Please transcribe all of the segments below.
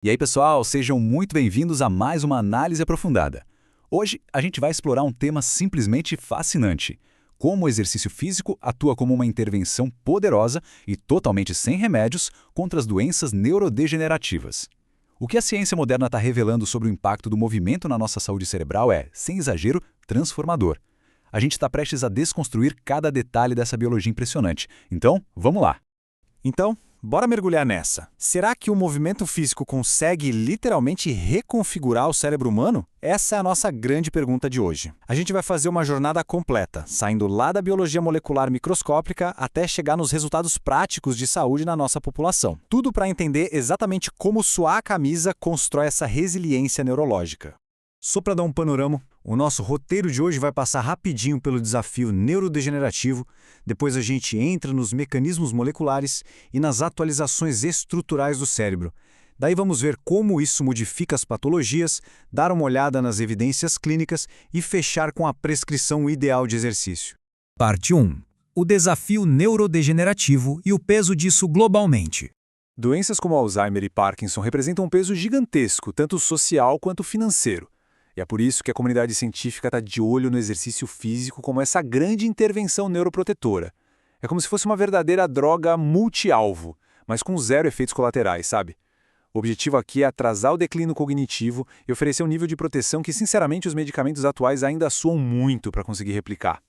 E aí, pessoal, sejam muito bem-vindos a mais uma análise aprofundada. Hoje, a gente vai explorar um tema simplesmente fascinante: como o exercício físico atua como uma intervenção poderosa e totalmente sem remédios contra as doenças neurodegenerativas. O que a ciência moderna está revelando sobre o impacto do movimento na nossa saúde cerebral é, sem exagero, transformador. A gente está prestes a desconstruir cada detalhe dessa biologia impressionante. Então, vamos lá! Então, bora mergulhar nessa. Será que o movimento físico consegue literalmente reconfigurar o cérebro humano? Essa é a nossa grande pergunta de hoje. A gente vai fazer uma jornada completa, saindo lá da biologia molecular microscópica até chegar nos resultados práticos de saúde na nossa população. Tudo para entender exatamente como suar a camisa constrói essa resiliência neurológica. Só para dar um panorama, o nosso roteiro de hoje vai passar rapidinho pelo desafio neurodegenerativo, depois a gente entra nos mecanismos moleculares e nas atualizações estruturais do cérebro. Daí vamos ver como isso modifica as patologias, dar uma olhada nas evidências clínicas e fechar com a prescrição ideal de exercício. Parte 1. O desafio neurodegenerativo e o peso disso globalmente. Doenças como Alzheimer e Parkinson representam um peso gigantesco, tanto social quanto financeiro. E é por isso que a comunidade científica está de olho no exercício físico como essa grande intervenção neuroprotetora. É como se fosse uma verdadeira droga multi-alvo, mas com zero efeitos colaterais, sabe? O objetivo aqui é atrasar o declínio cognitivo e oferecer um nível de proteção que, sinceramente, os medicamentos atuais ainda suam muito para conseguir replicar.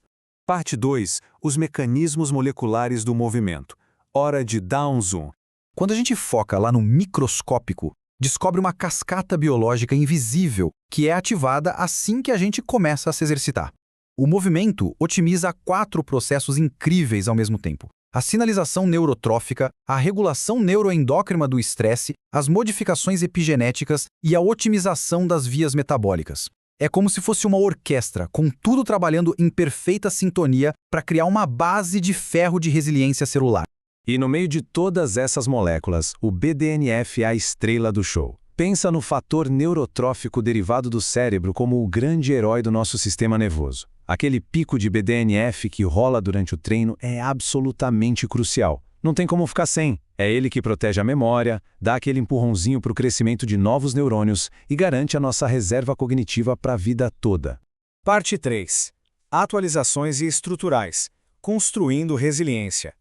Parte 2. Os mecanismos moleculares do movimento. Hora de dar um zoom. Quando a gente foca lá no microscópico, descobre uma cascata biológica invisível que é ativada assim que a gente começa a se exercitar. O movimento otimiza 4 processos incríveis ao mesmo tempo: a sinalização neurotrófica, a regulação neuroendócrina do estresse, as modificações epigenéticas e a otimização das vias metabólicas. É como se fosse uma orquestra, com tudo trabalhando em perfeita sintonia para criar uma base de ferro de resiliência celular. E no meio de todas essas moléculas, o BDNF é a estrela do show. Pensa no fator neurotrófico derivado do cérebro como o grande herói do nosso sistema nervoso. Aquele pico de BDNF que rola durante o treino é absolutamente crucial. Não tem como ficar sem. É ele que protege a memória, dá aquele empurrãozinho para o crescimento de novos neurônios e garante a nossa reserva cognitiva para a vida toda. Parte 3. Atualizações e estruturais. Construindo resiliência.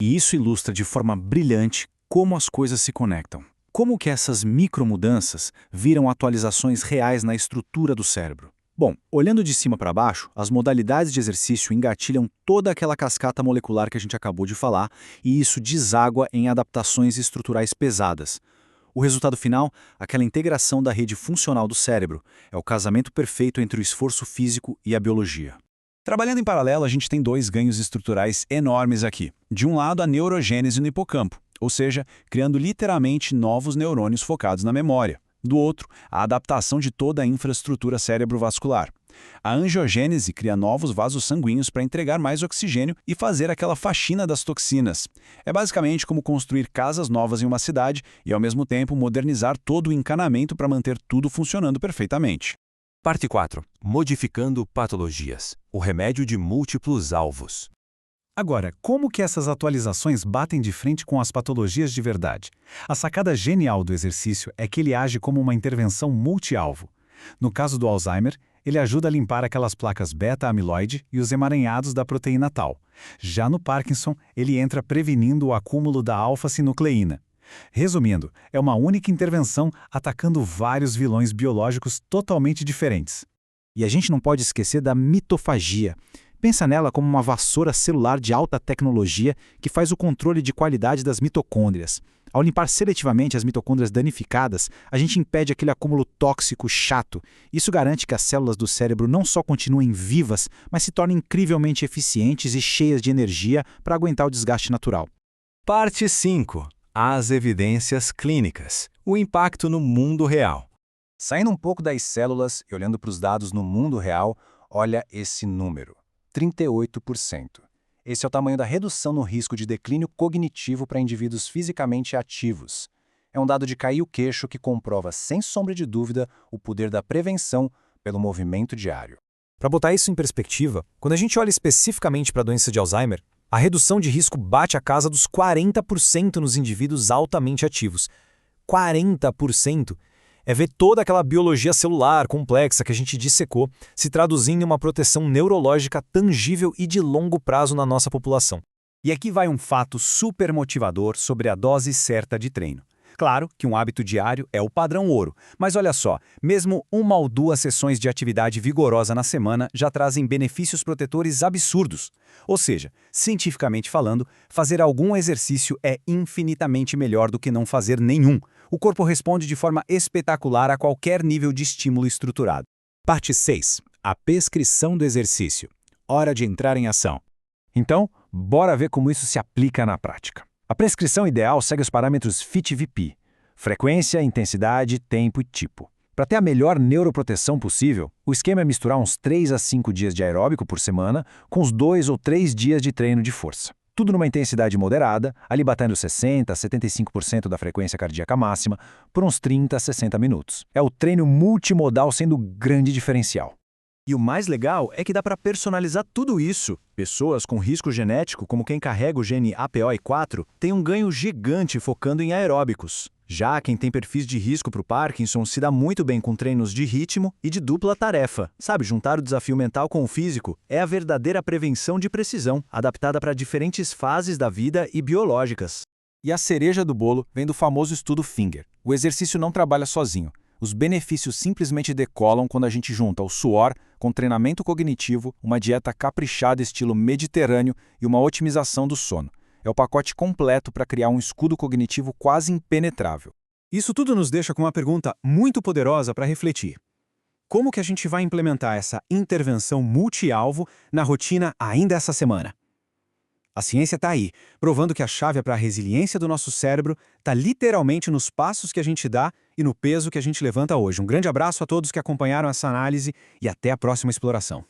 E isso ilustra de forma brilhante como as coisas se conectam. Como que essas micromudanças viram atualizações reais na estrutura do cérebro? Bom, olhando de cima para baixo, as modalidades de exercício engatilham toda aquela cascata molecular que a gente acabou de falar, e isso deságua em adaptações estruturais pesadas. O resultado final, aquela integração da rede funcional do cérebro, é o casamento perfeito entre o esforço físico e a biologia. Trabalhando em paralelo, a gente tem 2 ganhos estruturais enormes aqui. De um lado, a neurogênese no hipocampo, ou seja, criando literalmente novos neurônios focados na memória. Do outro, a adaptação de toda a infraestrutura cerebrovascular. A angiogênese cria novos vasos sanguíneos para entregar mais oxigênio e fazer aquela faxina das toxinas. É basicamente como construir casas novas em uma cidade e, ao mesmo tempo, modernizar todo o encanamento para manter tudo funcionando perfeitamente. Parte 4. Modificando patologias. O remédio de múltiplos alvos. Agora, como que essas atualizações batem de frente com as patologias de verdade? A sacada genial do exercício é que ele age como uma intervenção multi-alvo. No caso do Alzheimer, ele ajuda a limpar aquelas placas beta-amiloide e os emaranhados da proteína tau. Já no Parkinson, ele entra prevenindo o acúmulo da alfa-sinucleína. Resumindo, é uma única intervenção atacando vários vilões biológicos totalmente diferentes. E a gente não pode esquecer da mitofagia. Pensa nela como uma vassoura celular de alta tecnologia que faz o controle de qualidade das mitocôndrias. Ao limpar seletivamente as mitocôndrias danificadas, a gente impede aquele acúmulo tóxico chato. Isso garante que as células do cérebro não só continuem vivas, mas se tornem incrivelmente eficientes e cheias de energia para aguentar o desgaste natural. Parte 5. As evidências clínicas. O impacto no mundo real. Saindo um pouco das células e olhando para os dados no mundo real, olha esse número: 38%. Esse é o tamanho da redução no risco de declínio cognitivo para indivíduos fisicamente ativos. É um dado de cair o queixo que comprova, sem sombra de dúvida, o poder da prevenção pelo movimento diário. Para botar isso em perspectiva, quando a gente olha especificamente para a doença de Alzheimer, a redução de risco bate a casa dos 40% nos indivíduos altamente ativos. 40%, é ver toda aquela biologia celular complexa que a gente dissecou se traduzindo em uma proteção neurológica tangível e de longo prazo na nossa população. E aqui vai um fato super motivador sobre a dose certa de treino. Claro que um hábito diário é o padrão ouro, mas olha só, mesmo 1 ou 2 sessões de atividade vigorosa na semana já trazem benefícios protetores absurdos. Ou seja, cientificamente falando, fazer algum exercício é infinitamente melhor do que não fazer nenhum. O corpo responde de forma espetacular a qualquer nível de estímulo estruturado. Parte 6. A prescrição do exercício. Hora de entrar em ação. Então, bora ver como isso se aplica na prática. A prescrição ideal segue os parâmetros FIT-VP: frequência, intensidade, tempo e tipo. Para ter a melhor neuroproteção possível, o esquema é misturar uns 3 a 5 dias de aeróbico por semana com uns 2 ou 3 dias de treino de força. Tudo numa intensidade moderada, ali batendo 60% a 75% da frequência cardíaca máxima, por uns 30 a 60 minutos. É o treino multimodal sendo o grande diferencial. E o mais legal é que dá para personalizar tudo isso. Pessoas com risco genético, como quem carrega o gene APOE4, têm um ganho gigante focando em aeróbicos. Já quem tem perfis de risco para o Parkinson se dá muito bem com treinos de ritmo e de dupla tarefa. Sabe, juntar o desafio mental com o físico é a verdadeira prevenção de precisão, adaptada para diferentes fases da vida e biológicas. E a cereja do bolo vem do famoso estudo Finger. O exercício não trabalha sozinho. Os benefícios simplesmente decolam quando a gente junta o suor com treinamento cognitivo, uma dieta caprichada estilo mediterrâneo e uma otimização do sono. É o pacote completo para criar um escudo cognitivo quase impenetrável. Isso tudo nos deixa com uma pergunta muito poderosa para refletir. Como que a gente vai implementar essa intervenção multi-alvo na rotina ainda essa semana? A ciência está aí, provando que a chave para a resiliência do nosso cérebro está literalmente nos passos que a gente dá e no peso que a gente levanta hoje. Um grande abraço a todos que acompanharam essa análise e até a próxima exploração.